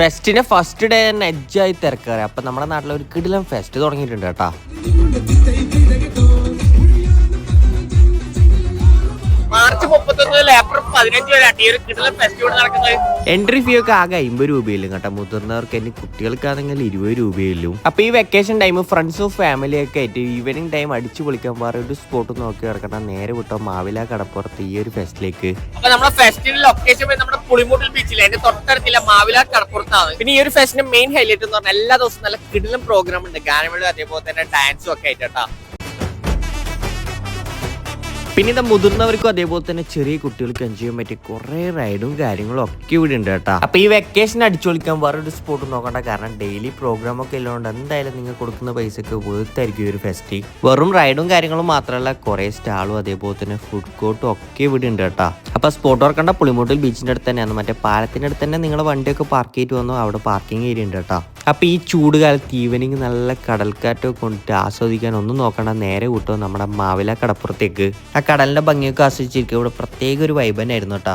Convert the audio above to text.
ഫെസ്റ്റിന്റെ first day തന്നെ എജ്ജായി തിരക്കാറ്. അപ്പൊ നമ്മുടെ നാട്ടിൽ ഒരു കിടിലൻ ഫെസ്റ്റ് തുടങ്ങിയിട്ടുണ്ട് കേട്ടാ. മാർച്ച് 31 മുതൽ ഏപ്രിൽ 15 വരെ ഈ ഒരു കിടിലൻ ഫെസ്റ്റിവൽ നടക്കുന്നത്. എൻട്രി ഫീ ഒക്കെ ആകെ 50 രൂപയിലും കേട്ടോ. മുതിർന്നവർക്ക് ഇനി കുട്ടികൾക്കാണെങ്കിൽ 20 രൂപയിലും. അപ്പൊ ഈ വെക്കേഷൻ ടൈം ഫ്രണ്ട്സും ഫാമിലി ഒക്കെ ആയിട്ട് ഈവനിങ് ടൈം അടിച്ചു പൊളിക്കാൻ വേറെ ഒരു സ്പോട്ട് നോക്കി ഇറക്കണം. നേരെ വിട്ടോ മാവില കടപ്പുറത്ത് ഈ ഒരു ഫെസ്റ്റിലേക്ക്. അപ്പൊ നമ്മുടെ ഫെസ്റ്റിന്റെ ലൊക്കേഷൻ നമ്മുടെ പുളിമൂട്ടിൽ ബീച്ചിലെ അതിന്റെ തൊട്ടടുത്തില്ല മാവില കടപ്പുറത്താണ്. പിന്നെ ഈ ഒരു ഫെസ്റ്റിന്റെ മെയിൻ ഹൈലൈറ്റ് എന്ന് പറഞ്ഞാൽ എല്ലാ ദിവസവും നല്ല കിടിലൻ പ്രോഗ്രാം ഉണ്ട്. ഗാനമേള അതേപോലെ തന്നെ ഡാൻസും ഒക്കെ ആയിട്ട് കേട്ടോ. പിന്നെ ഇത് മുതിർന്നവർക്കും അതേപോലെ തന്നെ ചെറിയ കുട്ടികൾക്ക് എൻജോയ് ചെയ്യാൻ പറ്റിയ കുറെ റൈഡും കാര്യങ്ങളും ഒക്കെ ഇവിടെ ഉണ്ട് കേട്ടോ. അപ്പൊ ഈ വെക്കേഷൻ അടിച്ചൊളിക്കാൻ വേറൊരു സ്പോട്ട് നോക്കണ്ട. കാരണം ഡെയിലി പ്രോഗ്രാം ഒക്കെ ഉള്ളതുകൊണ്ട് എന്തായാലും നിങ്ങൾ കൊടുക്കുന്ന പൈസക്ക് വേർത്തായിരിക്കും ഒരു ഫെസ്റ്റ്. വെറും റൈഡും കാര്യങ്ങളും മാത്രമല്ല കുറെ സ്റ്റാളും അതേപോലെ തന്നെ ഫുഡ് കോർട്ടും ഒക്കെ ഇവിടെ ഉണ്ട് കേട്ടോ. അപ്പൊ സ്പോട്ട് ഓർക്കേണ്ട പുളിമൂട്ടിൽ ബീച്ചിന്റെ അടുത്ത് തന്നെയാണ്. മറ്റേ പാലത്തിന്റെ അടുത്ത് തന്നെ നിങ്ങളെ വണ്ടിയൊക്കെ പാർക്ക് ചെയ്തിട്ട് വന്നു. അവിടെ പാർക്കിംഗ് ഏരിയ ഉണ്ട് കേട്ടോ. അപ്പൊ ഈ ചൂട് കാലത്ത് ഈവനിങ് നല്ല കടൽക്കാറ്റൊക്കെ കൊണ്ടിട്ട് ആസ്വദിക്കാൻ ഒന്നും നോക്കണ്ട. നേരെ വിട്ടോ നമ്മുടെ മാവില കടപ്പുറത്തേക്ക്. ആ കടലിന്റെ ഭംഗിയൊക്കെ ആസ്വദിച്ചിരിക്കും. ഇവിടെ പ്രത്യേക ഒരു വൈബ് തന്നെ ആയിരുന്നു കേട്ടോ.